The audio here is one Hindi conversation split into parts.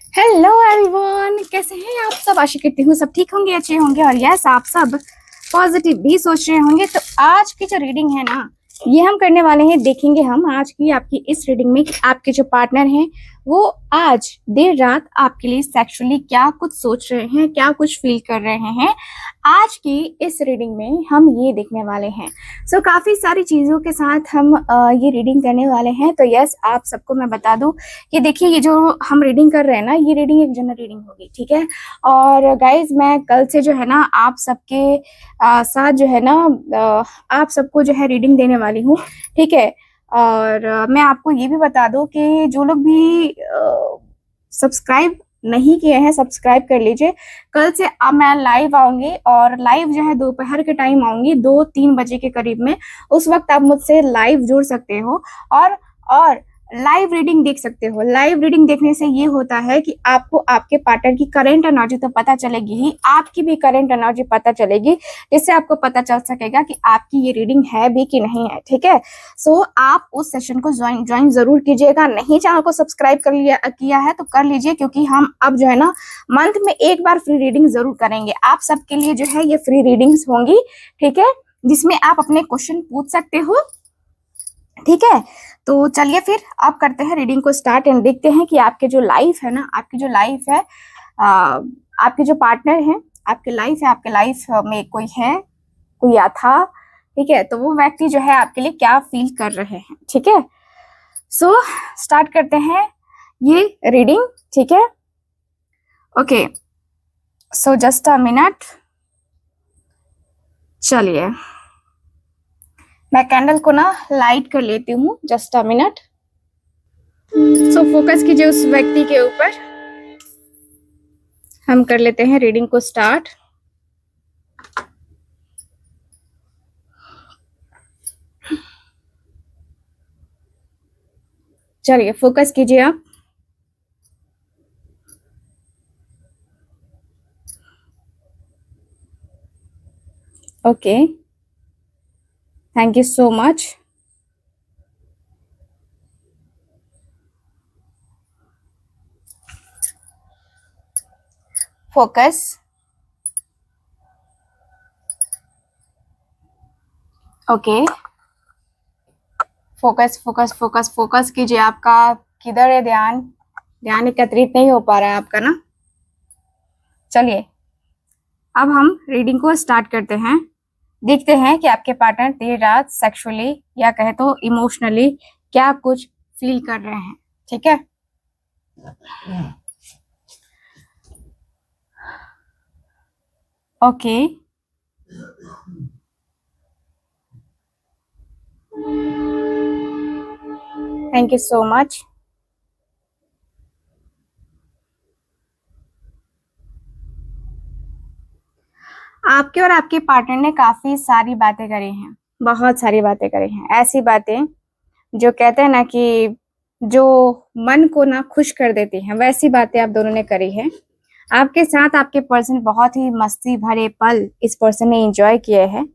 हेलो एवरीवन, कैसे हैं आप सब। आशा करती हूँ सब ठीक होंगे, अच्छे होंगे और यस आप सब पॉजिटिव भी सोच रहे होंगे। तो आज की जो रीडिंग है ना, ये हम करने वाले हैं। देखेंगे हम आज की आपकी इस रीडिंग में कि आपके जो पार्टनर हैं वो आज देर रात आपके लिए सेक्सुअली क्या कुछ सोच रहे हैं, क्या कुछ फील कर रहे हैं। आज की इस रीडिंग में हम ये देखने वाले हैं। सो काफी सारी चीजों के साथ हम ये रीडिंग करने वाले हैं। तो यस आप सबको मैं बता दूं कि देखिए, ये जो हम रीडिंग कर रहे हैं ना, ये रीडिंग एक जनरल रीडिंग होगी, ठीक है। और गाइज मैं कल से जो है ना आप सबके साथ जो है ना आप सबको जो है रीडिंग देने वाली हूँ, ठीक है। और मैं आपको ये भी बता दूं कि जो लोग भी सब्सक्राइब नहीं किए हैं, सब्सक्राइब कर लीजिए। कल से अब मैं लाइव आऊंगी और लाइव जो है दोपहर के टाइम आऊंगी, 2-3 बजे के करीब में। उस वक्त आप मुझसे लाइव जुड़ सकते हो और लाइव रीडिंग देख सकते हो। लाइव रीडिंग देखने से ये होता है कि आपको आपके पार्टनर की करंट एनर्जी तो पता चलेगी ही, आपकी भी करंट एनर्जी पता चलेगी, जिससे आपको पता चल सकेगा कि आपकी ये रीडिंग है भी कि नहीं है, ठीक है। सो आप उस सेशन को ज्वाइन जरूर कीजिएगा। नहीं चैनल को सब्सक्राइब किया है तो कर लीजिए, क्योंकि हम अब जो है ना मंथ में एक बार फ्री रीडिंग जरूर करेंगे। आप सबके लिए जो है ये फ्री रीडिंग्स होंगी, ठीक है, जिसमें आप अपने क्वेश्चन पूछ सकते हो, ठीक है। तो चलिए फिर आप करते हैं रीडिंग को स्टार्ट एंड देखते हैं कि आपके जो लाइफ है ना, आपकी जो लाइफ है, आपके जो पार्टनर हैं, आपके लाइफ है, आपके लाइफ में कोई है, कोई या था, ठीक है। तो वो व्यक्ति जो है आपके लिए क्या फील कर रहे हैं, ठीक है। सो स्टार्ट करते हैं ये रीडिंग, ठीक है। Okay, so just a minute. चलिए मैं कैंडल को ना लाइट कर लेती हूँ, just a minute. So focus कीजिए उस व्यक्ति के ऊपर। हम कर लेते हैं रीडिंग को स्टार्ट। चलिए फोकस कीजिए आप। Okay, thank you so much. Focus, okay, focus focus focus focus कीजिए। आपका किधर है ध्यान? ध्यान एकत्रित नहीं हो पा रहा है आपका ना। चलिए अब हम रीडिंग को स्टार्ट करते हैं। देखते हैं कि आपके पार्टनर देर रात सेक्सुअली या कहे तो इमोशनली क्या कुछ फील कर रहे हैं, ठीक है। Okay, thank you so much. आपके और आपके पार्टनर ने काफी सारी बातें करी हैं, बहुत सारी बातें करी हैं, ऐसी बातें जो कहते हैं ना कि जो मन को ना खुश कर देती हैं, वैसी बातें आप दोनों ने करी है। आपके साथ आपके पर्सन बहुत ही मस्ती भरे पल इस पर्सन ने एंजॉय किए हैं।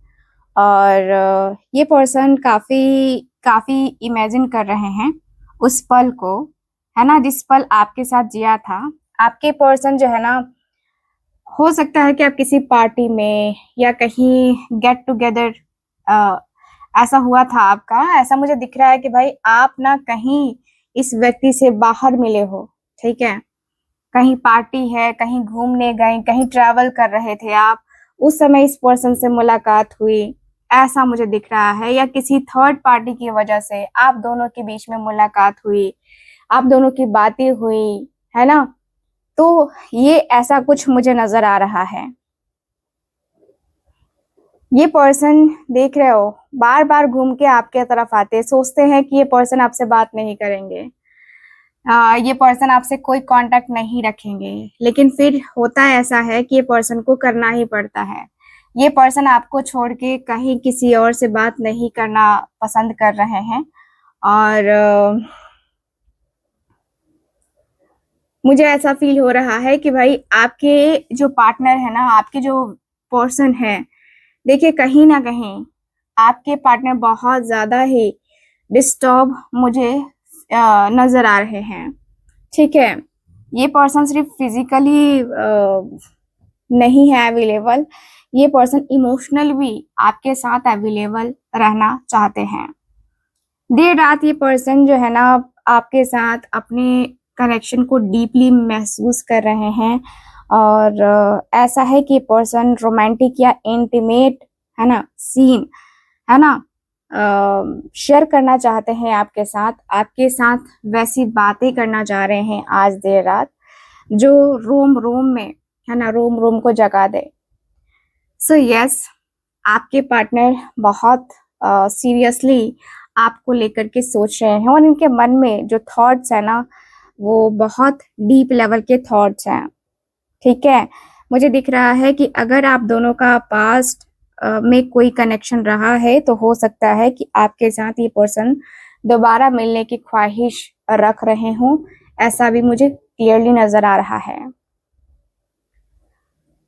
और ये पर्सन काफी काफी इमेजिन कर रहे हैं उस पल को, है ना, जिस पल आपके साथ जिया था। आपके पर्सन जो है ना, हो सकता है कि आप किसी पार्टी में या कहीं गेट टुगेदर ऐसा हुआ था आपका। ऐसा मुझे दिख रहा है कि भाई आप ना कहीं इस व्यक्ति से बाहर मिले हो, ठीक है। कहीं पार्टी है, कहीं घूमने गए, कहीं ट्रैवल कर रहे थे आप, उस समय इस पर्सन से मुलाकात हुई, ऐसा मुझे दिख रहा है। या किसी थर्ड पार्टी की वजह से आप दोनों के बीच में मुलाकात हुई, आप दोनों की बातें हुई, है ना। तो ये ऐसा कुछ मुझे नजर आ रहा है। ये पर्सन देख रहे हो बार बार घूम के आपके तरफ आते, सोचते हैं कि ये पर्सन आपसे बात नहीं करेंगे, ये पर्सन आपसे कोई कांटेक्ट नहीं रखेंगे, लेकिन फिर होता ऐसा है कि ये पर्सन को करना ही पड़ता है। ये पर्सन आपको छोड़ के कहीं किसी और से बात नहीं करना पसंद कर रहे हैं। और मुझे ऐसा फील हो रहा है कि भाई आपके जो पार्टनर है ना, आपके जो पर्सन है, देखिए कहीं ना कहीं आपके पार्टनर बहुत ज्यादा ही डिस्टर्ब मुझे नजर आ रहे हैं, ठीक है। ये पर्सन सिर्फ फिजिकली नहीं है अवेलेबल, ये पर्सन इमोशनल भी आपके साथ अवेलेबल रहना चाहते हैं। देर रात ये पर्सन जो है ना आपके साथ अपने कनेक्शन को डीपली महसूस कर रहे हैं, और ऐसा है कि पर्सन रोमांटिक या इंटीमेट है ना सीन है ना शेयर करना चाहते हैं आपके साथ वैसी बातें करना चाह रहे हैं आज देर रात, जो रोम रोम में है ना रोम रोम को जगा दे। सो यस, आपके पार्टनर बहुत सीरियसली आपको लेकर के सोच रहे हैं, और इनके मन में जो थॉट्स है ना वो बहुत डीप लेवल के थॉट्स हैं। ठीक है, मुझे दिख रहा है कि अगर आप दोनों का पास्ट में कोई कनेक्शन रहा है तो हो सकता है कि आपके साथ ये पर्सन दोबारा मिलने की ख्वाहिश रख रहे हों, ऐसा भी मुझे क्लियरली नजर आ रहा है।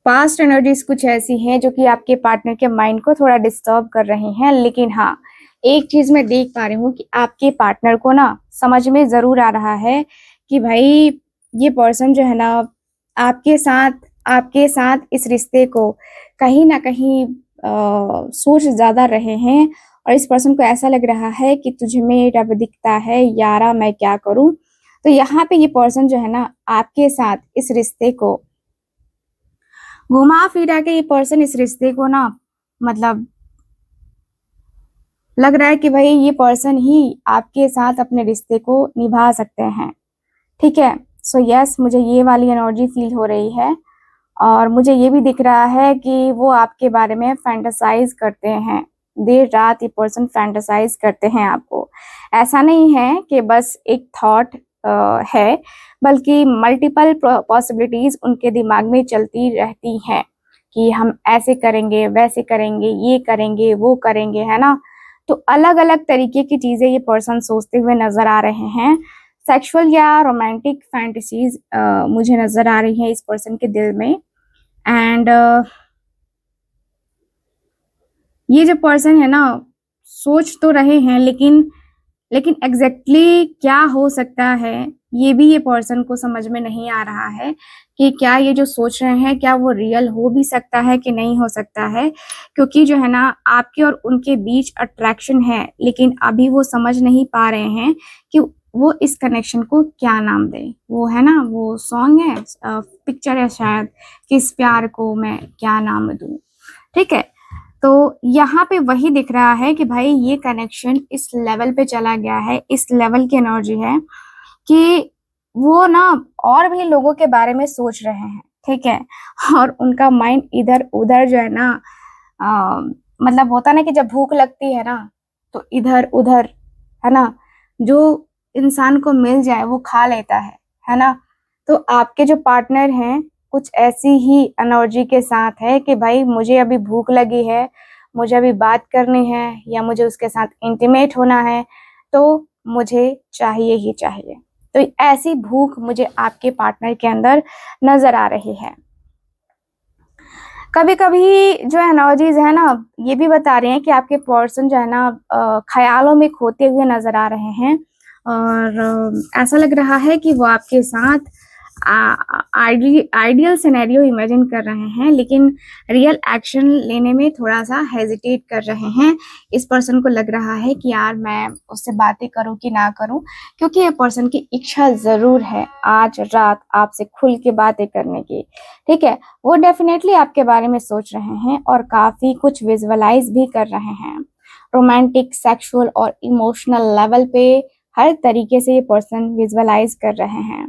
पास्ट एनर्जीज कुछ ऐसी हैं जो कि आपके पार्टनर के माइंड को थोड़ा डिस्टर्ब कर रही हैं, लेकिन हाँ एक चीज मैं देख पा रही हूँ कि आपके पार्टनर को ना समझ में जरूर आ रहा है कि भाई ये पर्सन जो है ना आपके साथ इस रिश्ते को कहीं ना कहीं सोच ज्यादा रहे हैं, और इस पर्सन को ऐसा लग रहा है कि तुझ में रब दिखता है यारा मैं क्या करूं। तो यहाँ पे ये पर्सन जो है ना आपके साथ इस रिश्ते को घुमा फिरा के ये पर्सन इस रिश्ते को ना मतलब लग रहा है कि भाई ये पर्सन ही आपके साथ अपने रिश्ते को निभा सकते हैं। ठीक है, सो यस मुझे ये वाली एनर्जी फील हो रही है, और मुझे ये भी दिख रहा है कि वो आपके बारे में फैंटेसाइज करते हैं। देर रात ये पर्सन फैंटेसाइज करते हैं आपको। ऐसा नहीं है कि बस एक थॉट है, बल्कि मल्टीपल पॉसिबिलिटीज उनके दिमाग में चलती रहती हैं कि हम ऐसे करेंगे वैसे करेंगे ये करेंगे वो करेंगे, है ना। तो अलग अलग तरीके की चीजें ये पर्सन सोचते हुए नजर आ रहे हैं। सेक्सुअल या रोमांटिक फैंटेसीज मुझे नजर आ रही है इस पर्सन के दिल में। एंड ये जो पर्सन है ना सोच तो रहे हैं, लेकिन एग्जैक्टली क्या हो सकता है ये भी ये पर्सन को समझ में नहीं आ रहा है कि क्या ये जो सोच रहे हैं क्या वो रियल हो भी सकता है कि नहीं हो सकता है। क्योंकि जो है ना आपके और उनके बीच अट्रैक्शन है, लेकिन अभी वो समझ नहीं पा रहे हैं कि वो इस कनेक्शन को क्या नाम दे। वो है ना वो सॉन्ग है पिक्चर है शायद, कि इस प्यार को मैं क्या नाम दूं। ठीक है, तो यहाँ पे वही दिख रहा है कि भाई ये कनेक्शन इस लेवल पे चला गया है, इस लेवल की एनर्जी है कि वो ना और भी लोगों के बारे में सोच रहे हैं। ठीक है, और उनका माइंड इधर उधर जो है ना मतलब होता ना कि जब भूख लगती है ना तो इधर उधर है ना, जो इंसान को मिल जाए वो खा लेता है ना। तो आपके जो पार्टनर हैं कुछ ऐसी ही एनर्जी के साथ है कि भाई मुझे अभी भूख लगी है, मुझे अभी बात करनी है या मुझे उसके साथ इंटीमेट होना है, तो मुझे चाहिए ही चाहिए। तो ऐसी भूख मुझे आपके पार्टनर के अंदर नजर आ रही है। कभी कभी जो एनर्जीज है ना ये भी बता रहे हैं कि आपके पर्सन जो है ना ख्यालों में खोते हुए नजर आ रहे हैं, और ऐसा लग रहा है कि वो आपके साथ आइडियल सिनेरियो इमेजिन कर रहे हैं, लेकिन रियल एक्शन लेने में थोड़ा सा हेजिटेट कर रहे हैं। इस पर्सन को लग रहा है कि यार मैं उससे बातें करूं कि ना करूं, क्योंकि ये पर्सन की इच्छा जरूर है आज रात आपसे खुल के बातें करने की। ठीक है, वो डेफिनेटली आपके बारे में सोच रहे हैं और काफी कुछ विजुअलाइज भी कर रहे हैं। रोमांटिक, सेक्सुअल और इमोशनल लेवल पे हर तरीके से ये पर्सन विजुअलाइज कर रहे हैं।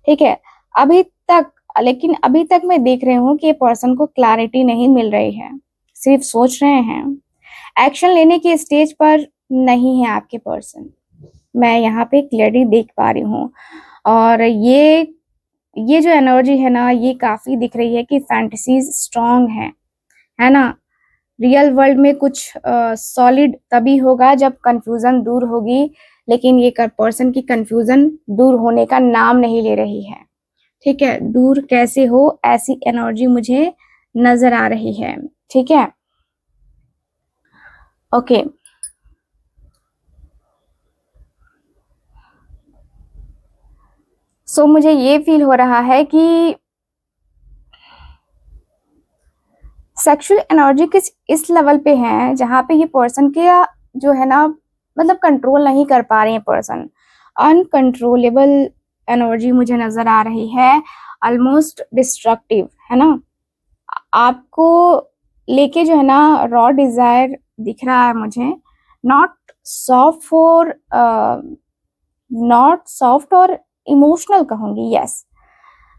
ठीक है, अभी तक लेकिन अभी तक मैं देख रही हूँ कि ये पर्सन को क्लैरिटी नहीं मिल रही है, सिर्फ सोच रहे हैं। एक्शन लेने की स्टेज पर नहीं है आपके पर्सन, मैं यहाँ पे क्लियरली देख पा रही हूँ। और ये जो एनर्जी है ना ये काफी दिख रही है कि फैंटेसीज स्ट्रांग है ना। रियल वर्ल्ड में कुछ सॉलिड तभी होगा जब कंफ्यूजन दूर होगी, लेकिन ये पर्सन की कंफ्यूजन दूर होने का नाम नहीं ले रही है। ठीक है, दूर कैसे हो ऐसी एनर्जी मुझे नजर आ रही है। ठीक है, ओके। सो मुझे ये फील हो रहा है कि सेक्सुअल एनर्जी किस इस लेवल पे है जहाँ पे ये पर्सन के जो है ना, मतलब कंट्रोल नहीं कर पा रहे हैं पर्सन। अनकंट्रोलेबल एनर्जी मुझे नजर आ रही है, ऑलमोस्ट डिस्ट्रक्टिव, है ना। आपको लेके जो है ना रॉ डिजायर दिख रहा है मुझे। Not soft for not soft और इमोशनल कहूंगी, यस,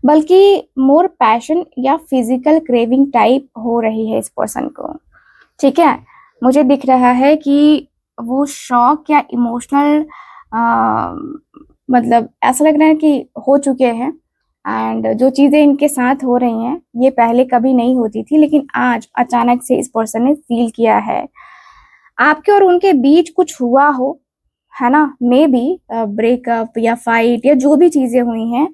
बल्कि मोर पैशन या फिजिकल क्रेविंग टाइप हो रही है इस पर्सन को। ठीक है, मुझे दिख रहा है कि वो शॉक या इमोशनल, मतलब ऐसा लग रहा है कि हो चुके हैं। एंड जो चीजें इनके साथ हो रही हैं ये पहले कभी नहीं होती थी, लेकिन आज अचानक से इस पर्सन ने फील किया है। आपके और उनके बीच कुछ हुआ हो, है ना, मे बी ब्रेकअप या फाइट या जो भी चीजें हुई हैं,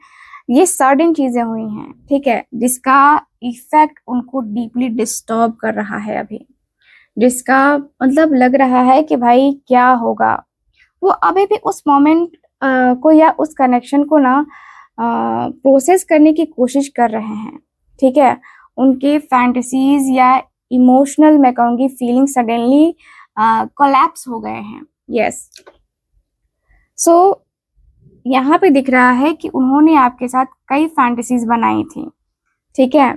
ये सडन चीजें हुई हैं, ठीक है, जिसका इफेक्ट उनको डीपली डिस्टर्ब कर रहा है अभी, जिसका मतलब लग रहा है कि भाई क्या होगा। वो अभी भी उस मोमेंट को या उस कनेक्शन को ना प्रोसेस करने की कोशिश कर रहे हैं। ठीक है, उनके फैंटेसीज या इमोशनल, मैं कहूँगी फीलिंग सडनली कोलैप्स हो गए हैं। यस, सो यहाँ पे दिख रहा है कि उन्होंने आपके साथ कई फैंटेसीज बनाई थी। ठीक है,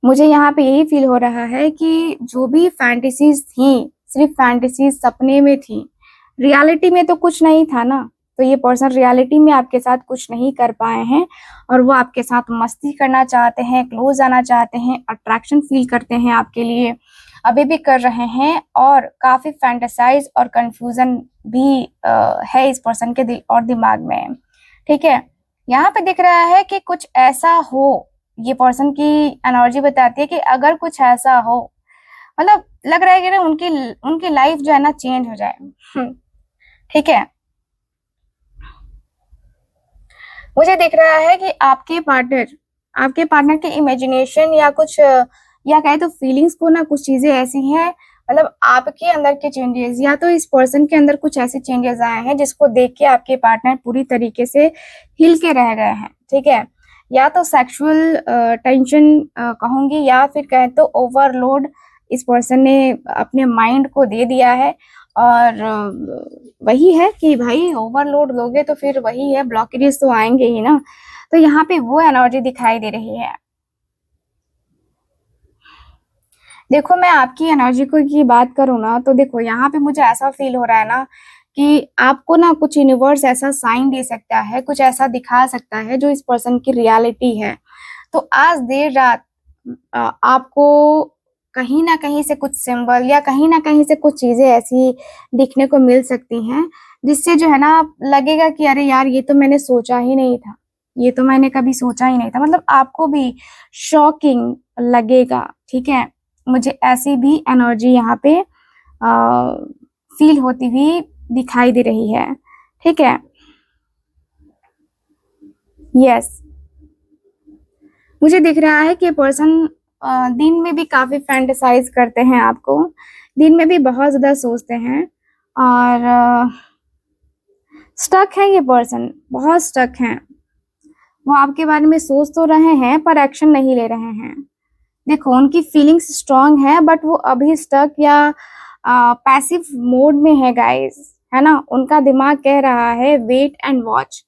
मुझे यहाँ पे यही फील हो रहा है कि जो भी फैंटेसीज थी सिर्फ फैंटेसीज सपने में थी, रियलिटी में तो कुछ नहीं था ना। तो ये पर्सन रियलिटी में आपके साथ कुछ नहीं कर पाए हैं और वो आपके साथ मस्ती करना चाहते हैं, क्लोज आना चाहते हैं, अट्रैक्शन फील करते हैं आपके लिए, अभी भी कर रहे हैं, और काफी फैंटेसाइज और कंफ्यूजन भी है इस पर्सन के दिल और दिमाग में। ठीक है, यहाँ पे दिख रहा है कि कुछ ऐसा हो, ये पर्सन की एनर्जी बताती है कि अगर कुछ ऐसा हो, मतलब लग रहा है कि ना उनकी उनकी लाइफ जो है ना चेंज हो जाए। ठीक है, मुझे दिख रहा है कि आपके पार्टनर के इमेजिनेशन या कुछ या कहे तो फीलिंग्स को ना, कुछ चीजें ऐसी हैं, मतलब आपके अंदर के चेंजेस या तो इस पर्सन के अंदर कुछ ऐसे चेंजेस आए हैं जिसको देख के आपके पार्टनर पूरी तरीके से हिल के रह गए हैं। ठीक है, या तो सेक्सुअल टेंशन कहूंगी, या फिर कहें तो ओवरलोड इस पर्सन ने अपने माइंड को दे दिया है। और वही है कि भाई ओवरलोड दोगे तो फिर वही है, ब्लॉकेजेस तो आएंगे ही ना। तो यहाँ पे वो एनर्जी दिखाई दे रही है। देखो, मैं आपकी एनर्जी को की बात करूँ ना, तो देखो यहाँ पे मुझे ऐसा फील हो रहा है ना कि आपको ना कुछ यूनिवर्स ऐसा साइन दे सकता है, कुछ ऐसा दिखा सकता है जो इस पर्सन की रियलिटी है। तो आज देर रात आपको कहीं ना कहीं से कुछ सिंबल या कहीं ना कहीं से कुछ चीजें ऐसी दिखने को मिल सकती हैं जिससे जो है ना लगेगा कि अरे यार, ये तो मैंने सोचा ही नहीं था, ये तो मैंने कभी सोचा ही नहीं था, मतलब आपको भी शॉकिंग लगेगा। ठीक है, मुझे ऐसी भी एनर्जी यहाँ पे फील होती हुई दिखाई दे रही है। ठीक है, यस, मुझे दिख रहा है कि पर्सन दिन में भी काफी फैंटेसाइज करते हैं आपको, दिन में भी बहुत ज्यादा सोचते हैं, और स्टक है ये पर्सन, बहुत स्टक हैं। वो आपके बारे में सोच तो रहे हैं पर एक्शन नहीं ले रहे हैं। देखो, उनकी फीलिंग्स स्ट्रांग है बट वो अभी स्टक या पैसिव मोड में है गाइस, है ना। उनका दिमाग कह रहा है वेट एंड वॉच।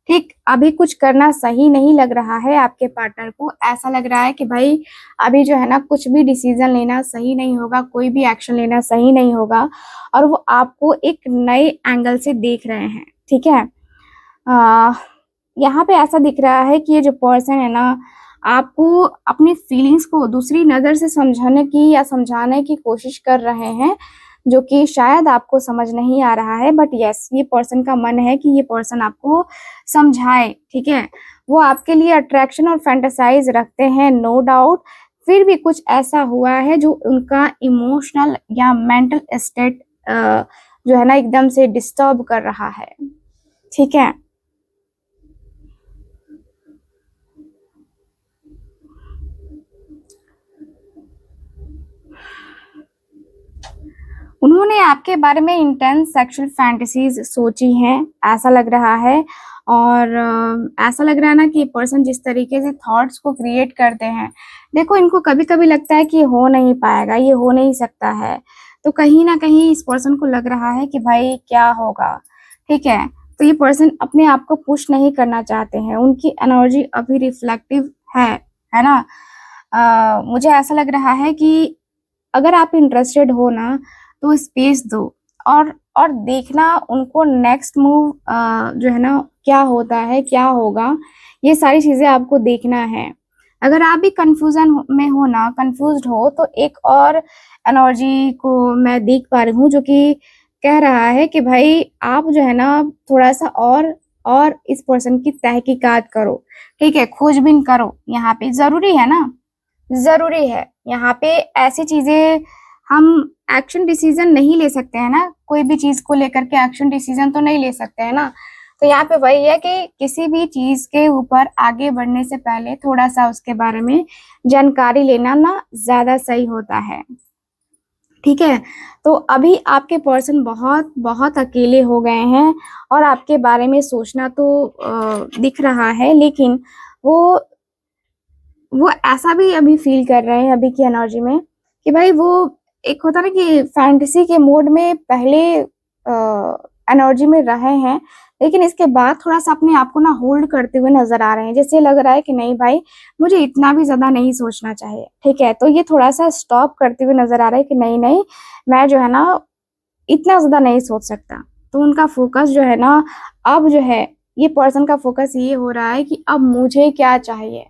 ठीक, अभी कुछ करना सही नहीं लग रहा है आपके पार्टनर को, ऐसा लग रहा है कि भाई अभी जो है ना कुछ भी डिसीजन लेना सही नहीं होगा, कोई भी एक्शन लेना सही नहीं होगा, और वो आपको एक नए एंगल से देख रहे हैं। ठीक है, यहाँ पे ऐसा दिख रहा है कि ये जो पर्सन है ना आपको अपनी फीलिंग्स को दूसरी नजर से समझाने की या समझाने की कोशिश कर रहे हैं, जो कि शायद आपको समझ नहीं आ रहा है, बट यस, ये पर्सन का मन है कि ये पर्सन आपको समझाए। ठीक है, वो आपके लिए अट्रैक्शन और फैंटेसाइज रखते हैं, नो डाउट, फिर भी कुछ ऐसा हुआ है जो उनका इमोशनल या मेंटल स्टेट जो है ना एकदम से डिस्टर्ब कर रहा है। ठीक है, उन्होंने आपके बारे में इंटेंस सेक्सुअल फैंटेसीज सोची हैं, ऐसा लग रहा है, और ऐसा लग रहा है ना कि ये पर्सन जिस तरीके से थॉट्स को क्रिएट करते हैं, देखो इनको कभी कभी लगता है कि ये हो नहीं पाएगा, ये हो नहीं सकता है। तो कहीं ना कहीं इस पर्सन को लग रहा है कि भाई क्या होगा, ठीक है। तो ये पर्सन अपने आप को पुश नहीं करना चाहते हैं, उनकी एनर्जी अभी रिफ्लेक्टिव है ना। मुझे ऐसा लग रहा है कि अगर आप इंटरेस्टेड हो ना तो स्पेस दो, और देखना उनको नेक्स्ट मूव जो है ना क्या होता है, क्या होगा, ये सारी चीजें आपको देखना है। अगर आप भी कंफ्यूजन में हो ना, कंफ्यूज्ड हो, तो एक और एनर्जी को मैं देख पा रही हूँ जो कि कह रहा है कि भाई आप जो है ना थोड़ा सा और इस पर्सन की तहकीकात करो, ठीक है, खोजबीन करो। यहाँ पे जरूरी है ना, जरूरी है यहाँ पे ऐसी चीजें हम एक्शन डिसीजन नहीं ले सकते हैं ना, कोई भी चीज को लेकर के एक्शन डिसीजन तो नहीं ले सकते हैं ना। तो यहाँ पे वही है कि किसी भी चीज के ऊपर आगे बढ़ने से पहले थोड़ा सा उसके बारे में जानकारी लेना ना ज्यादा सही होता है, ठीक है। तो अभी आपके पर्सन बहुत बहुत अकेले हो गए हैं और आपके बारे में सोचना तो दिख रहा है, लेकिन वो ऐसा भी अभी फील कर रहे हैं अभी की एनर्जी में कि भाई वो एक होता ना कि फैंटेसी के मोड में पहले एनर्जी में रहे हैं, लेकिन इसके बाद थोड़ा सा अपने आप को ना होल्ड करते हुए नजर आ रहे हैं। जैसे लग रहा है कि नहीं भाई, मुझे इतना भी ज्यादा नहीं सोचना चाहिए, ठीक है। तो ये थोड़ा सा स्टॉप करते हुए नजर आ रहा है कि नहीं नहीं, मैं जो है ना इतना ज्यादा नहीं सोच सकता। तो उनका फोकस जो है ना, अब जो है ये पर्सन का फोकस ये हो रहा है कि अब मुझे क्या चाहिए,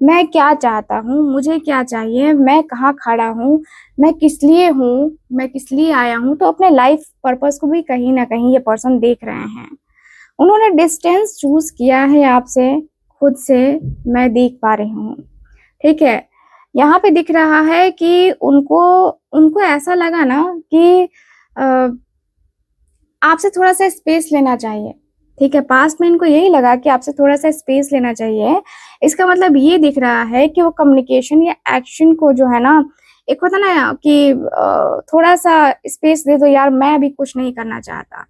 मैं क्या चाहता हूँ, मुझे क्या चाहिए, मैं कहाँ खड़ा हूँ, मैं किस लिए हूँ, मैं किस लिए आया हूँ। तो अपने लाइफ पर्पस को भी कहीं ना कहीं ये पर्सन देख रहे हैं। उन्होंने डिस्टेंस चूज किया है आपसे, खुद से, मैं देख पा रही हूँ, ठीक है। यहाँ पे दिख रहा है कि उनको उनको ऐसा लगा ना कि आपसे थोड़ा सा स्पेस लेना चाहिए, ठीक है। पास्ट में इनको यही लगा कि आपसे थोड़ा सा स्पेस लेना चाहिए। इसका मतलब ये दिख रहा है कि वो कम्युनिकेशन या एक्शन को जो है ना, एक होता ना कि थोड़ा सा स्पेस दे दो यार, मैं अभी कुछ नहीं करना चाहता,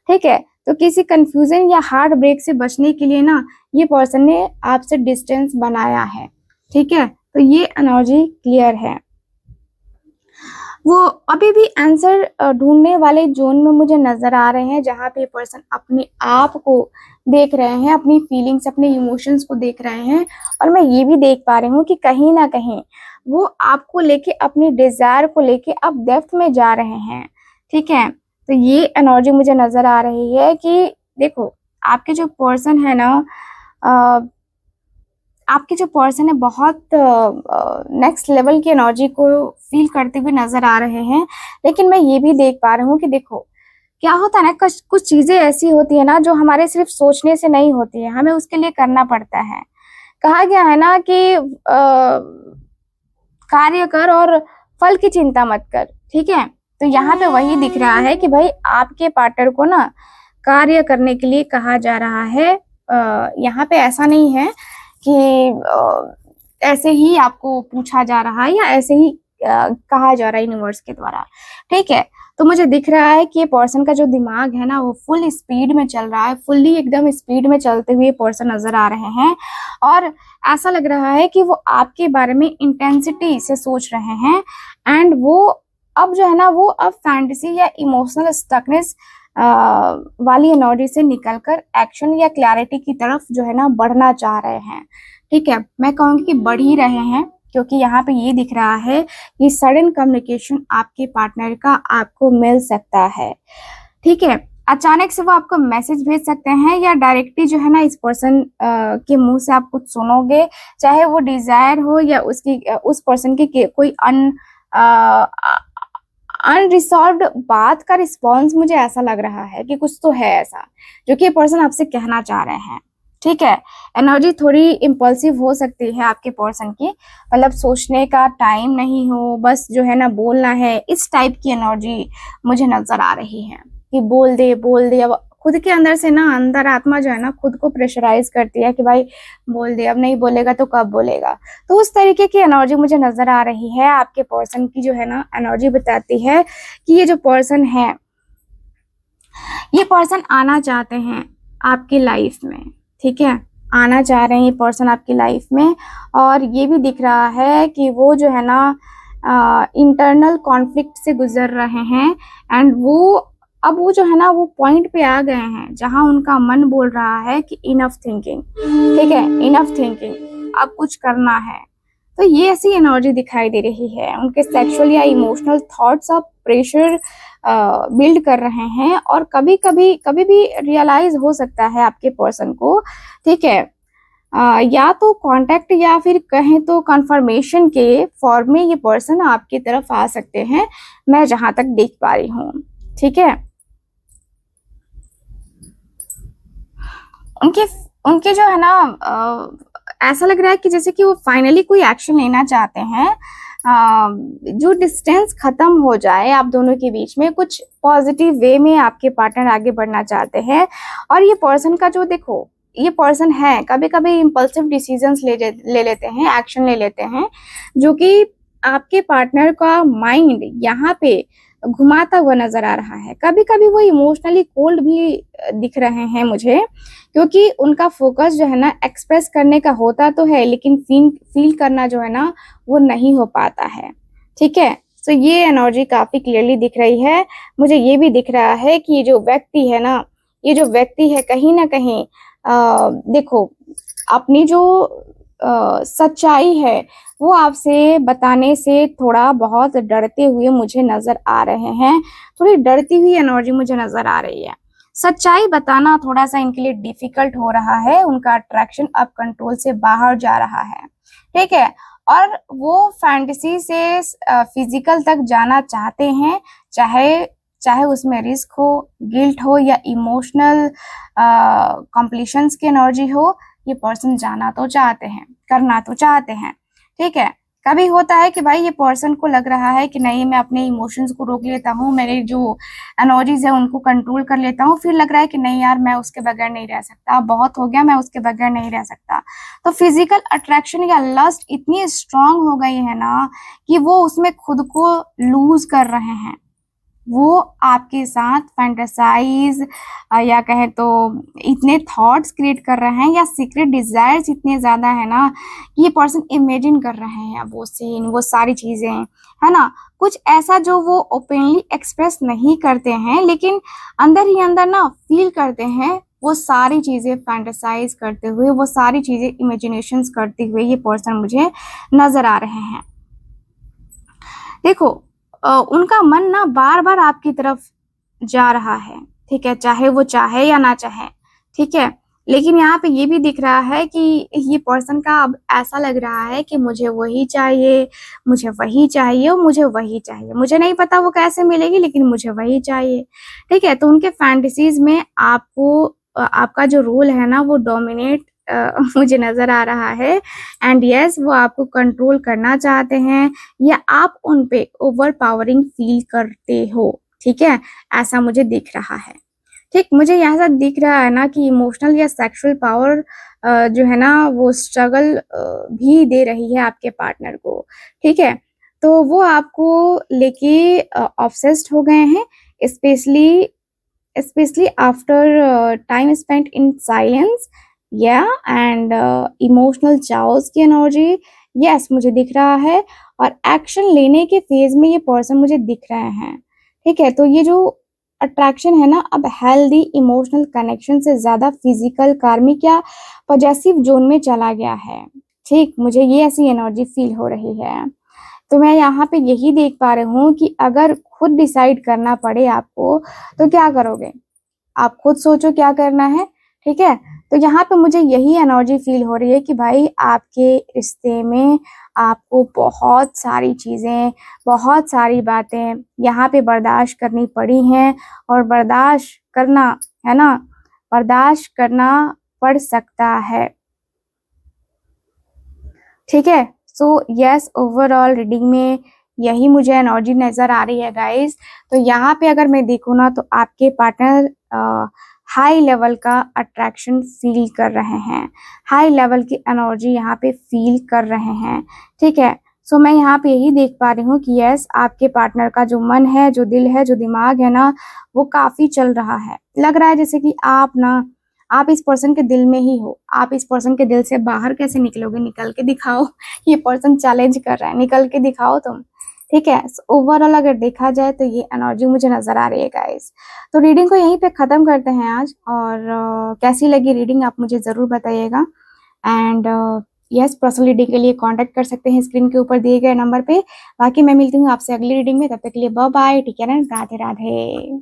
ठीक है। तो किसी कंफ्यूजन या हार्ट ब्रेक से बचने के लिए ना ये पर्सन ने आपसे डिस्टेंस बनाया है, ठीक है। तो ये एनर्जी क्लियर है। वो अभी भी आंसर ढूंढने वाले जोन में मुझे नजर आ रहे हैं, जहाँ पे पर्सन अपने आप को देख रहे हैं, अपनी फीलिंग्स, अपने इमोशंस को देख रहे हैं। और मैं ये भी देख पा रही हूँ कि कहीं ना कहीं वो आपको लेके, अपनी डिजायर को लेके अब डेप्थ में जा रहे हैं, ठीक है। तो ये एनर्जी मुझे नजर आ रही है कि देखो आपके जो पर्सन है ना, आपके जो पर्सन है बहुत नेक्स्ट लेवल की एनर्जी को फील करते हुए नजर आ रहे हैं। लेकिन मैं ये भी देख पा रही हूँ कि देखो क्या होता है ना, कुछ कुछ चीजें ऐसी होती है ना जो हमारे सिर्फ सोचने से नहीं होती है, हमें उसके लिए करना पड़ता है। कहा गया है ना कि कार्य कर और फल की चिंता मत कर, ठीक है। तो यहाँ पे वही दिख रहा है कि भाई आपके पार्टनर को ना कार्य करने के लिए कहा जा रहा है। यहाँ पे ऐसा नहीं है कि ऐसे ही आपको पूछा जा रहा है या ऐसे ही कहा जा रहा है यूनिवर्स के द्वारा, ठीक है। तो मुझे दिख रहा है कि ये पर्सन का जो दिमाग है ना वो फुल स्पीड में चल रहा है, फुल्ली एकदम स्पीड में चलते हुए पर्सन नजर आ रहे हैं। और ऐसा लग रहा है कि वो आपके बारे में इंटेंसिटी से सोच रहे हैं। एंड वो अब जो है ना, वो अब फैंटेसी या इमोशनल स्टकनेस वाली एनर्जी से निकलकर एक्शन या क्लैरिटी की तरफ जो है ना बढ़ना चाह रहे हैं, ठीक है। मैं कहूँगी कि बढ़ ही रहे हैं, क्योंकि यहाँ पे ये दिख रहा है कि सडन कम्युनिकेशन आपके पार्टनर का आपको मिल सकता है, ठीक है। अचानक से वो आपको मैसेज भेज सकते हैं या डायरेक्टली जो है ना इस पर्सन के मुंह से आप कुछ सुनोगे, चाहे वो डिजायर हो या उसकी उस पर्सन की कोई अनरिजॉल्व्ड बात का रिस्पॉन्स। मुझे ऐसा लग रहा है कि कुछ तो है ऐसा जो कि ये पर्सन आपसे कहना चाह रहे हैं, ठीक है। एनर्जी थोड़ी इम्पल्सिव हो सकती है आपके पर्सन की, मतलब सोचने का टाइम नहीं हो, बस जो है ना बोलना है, इस टाइप की एनर्जी मुझे नजर आ रही है कि बोल दे बोल दे। अब खुद के अंदर से ना, अंदर आत्मा जो है ना खुद को प्रेशराइज करती है कि भाई बोल दे, अब नहीं बोलेगा तो कब बोलेगा। तो उस तरीके की एनर्जी मुझे नजर आ रही है। आपके पर्सन की जो है ना एनर्जी बताती है कि ये जो पर्सन है, ये पर्सन आना चाहते हैं, आपकी लाइफ में, ठीक है, आना चाह रहे हैं ये पर्सन आपकी लाइफ में। और ये भी दिख रहा है कि वो जो है ना इंटरनल कॉन्फ्लिक्ट से गुजर रहे हैं, एंड वो जो है ना वो पॉइंट पे आ गए हैं जहां उनका मन बोल रहा है कि इनफ थिंकिंग, ठीक है, इनफ थिंकिंग, अब कुछ करना है। तो ये ऐसी एनर्जी दिखाई दे रही है। उनके सेक्सुअल या emotional thoughts of pressure build कर रहे हैं, और कभी भी रियलाइज हो सकता है आपके पर्सन को, ठीक है, या तो कांटेक्ट या फिर कहें तो कंफर्मेशन के फॉर्म में ये पर्सन आपकी तरफ आ सकते हैं, मैं जहां तक देख पा रही हूँ, ठीक है। उनके उनके जो है ना ऐसा लग रहा है कि जैसे कि वो फाइनली कोई एक्शन लेना चाहते हैं, जो डिस्टेंस खत्म हो जाए आप दोनों के बीच में, कुछ पॉजिटिव वे में आपके पार्टनर आगे बढ़ना चाहते हैं। और ये पर्सन का जो देखो, ये पर्सन है कभी कभी इम्पल्सिव डिसीजंस ले लेते हैं, एक्शन ले लेते हैं, जो कि आपके पार्टनर का माइंड यहाँ पे घुमाता हुआ नजर आ रहा है। कभी कभी वो इमोशनली कोल्ड भी दिख रहे हैं मुझे, क्योंकि उनका फोकस जो है ना एक्सप्रेस करने का होता तो है, लेकिन फील करना जो है ना वो नहीं हो पाता है, ठीक है। तो ये एनर्जी काफी क्लियरली दिख रही है। मुझे ये भी दिख रहा है कि ये जो व्यक्ति है ना, ये जो व्यक्ति है कहीं ना कहीं देखो अपनी जो सच्चाई है वो आपसे बताने से थोड़ा बहुत डरते हुए मुझे नजर आ रहे हैं। थोड़ी डरती हुई एनर्जी मुझे नजर आ रही है। सच्चाई बताना थोड़ा सा इनके लिए डिफिकल्ट हो रहा है। उनका अट्रैक्शन अब कंट्रोल से बाहर जा रहा है, ठीक है। और वो फैंटेसी से फिजिकल तक जाना चाहते हैं, चाहे उसमें रिस्क हो, गिल्ट हो, या इमोशनल कॉम्प्लिशंस की एनर्जी हो। ये पर्सन जाना तो चाहते हैं, करना तो चाहते हैं, ठीक है। कभी होता है कि भाई ये पर्सन को लग रहा है कि नहीं, मैं अपने इमोशंस को रोक लेता हूँ, मेरे जो एनर्जीज है उनको कंट्रोल कर लेता हूँ, फिर लग रहा है कि नहीं यार मैं उसके बगैर नहीं रह सकता, अब बहुत हो गया, मैं उसके बगैर नहीं रह सकता। तो फिजिकल अट्रैक्शन या लस्ट इतनी स्ट्रांग हो गई है ना कि वो उसमें खुद को लूज कर रहे हैं। वो आपके साथ फैंटेसाइज या कहें तो इतने थॉट्स क्रिएट कर रहे हैं, या सीक्रेट डिजायर्स इतने ज्यादा है ना कि ये पर्सन इमेजिन कर रहे हैं वो सीन, वो सारी चीजें, है ना, कुछ ऐसा जो वो ओपनली एक्सप्रेस नहीं करते हैं, लेकिन अंदर ही अंदर ना फील करते हैं। वो सारी चीजें फैंटेसाइज करते हुए, वो सारी चीजें इमेजिनेशंस करते हुए ये पर्सन मुझे नजर आ रहे हैं। देखो उनका मन ना बार बार आपकी तरफ जा रहा है, ठीक है, चाहे वो चाहे या ना चाहे, ठीक है। लेकिन यहाँ पे ये भी दिख रहा है कि ये पर्सन का अब ऐसा लग रहा है कि मुझे वही चाहिए, मुझे वही चाहिए और मुझे वही चाहिए। मुझे नहीं पता वो कैसे मिलेगी, लेकिन मुझे वही चाहिए, ठीक है। तो उनके फैंटेसीज में आपका जो रोल है ना वो डोमिनेट मुझे नजर आ रहा है। एंड यस, वो आपको कंट्रोल करना चाहते हैं, या आप उन पे ओवर पावरिंग फील करते हो, ठीक है, ऐसा मुझे दिख रहा है। ठीक, मुझे ऐसा दिख रहा है ना कि इमोशनल या सेक्सुअल पावर जो है ना वो स्ट्रगल भी दे रही है आपके पार्टनर को, ठीक है। तो वो आपको लेके ऑब्सेस्ड हो गए हैं, specially after time spent in silence, या एंड इमोशनल चाओस की एनर्जी, यस मुझे दिख रहा है। और एक्शन लेने के फेज में ये पर्सन मुझे दिख रहे हैं, ठीक है। तो ये जो अट्रैक्शन है ना अब हेल्दी इमोशनल कनेक्शन से ज्यादा फिजिकल, कार्मिक या पॉजेसिव जोन में चला गया है, ठीक। मुझे ये ऐसी एनर्जी फील हो रही है। तो मैं यहाँ पे यही देख पा रही हूँ कि अगर खुद डिसाइड करना पड़े आपको तो क्या करोगे, आप खुद सोचो क्या करना है, ठीक है। तो यहाँ पे मुझे यही एनर्जी फील हो रही है कि भाई आपके रिश्ते में आपको बहुत सारी चीजें, बहुत सारी बातें यहाँ पे बर्दाश्त करनी पड़ी हैं, और बर्दाश्त करना है ना, बर्दाश्त करना पड़ सकता है, ठीक है। सो यस, ओवरऑल रीडिंग में यही मुझे एनर्जी नजर आ रही है गाइस। तो यहाँ पे अगर मैं देखूँ ना तो आपके पार्टनर हाई लेवल का अट्रैक्शन फील कर रहे हैं, हाई लेवल की एनर्जी यहाँ पे फील कर रहे हैं, ठीक है। सो मैं यहाँ पे यही देख पा रही हूँ कि यस, आपके पार्टनर का जो मन है, जो दिल है, जो दिमाग है ना, वो काफी चल रहा है। लग रहा है जैसे कि आप ना आप इस पर्सन के दिल में ही हो, आप इस पर्सन के दिल से बाहर कैसे निकलोगे, निकल के दिखाओ। ये पर्सन चैलेंज कर रहा है, निकल के दिखाओ तुम, ठीक है। ओवरऑल अगर देखा जाए तो ये एनर्जी मुझे नजर आ रही है गाइस। तो रीडिंग को यहीं पे खत्म करते हैं आज, और कैसी लगी रीडिंग आप मुझे जरूर बताइएगा। एंड यस, पर्सनल रीडिंग के लिए कांटेक्ट कर सकते हैं स्क्रीन के ऊपर दिए गए नंबर पे। बाकी मैं मिलती हूँ आपसे अगली रीडिंग में, तब तक के लिए बाय बाय, ठीक है ना, राधे राधे।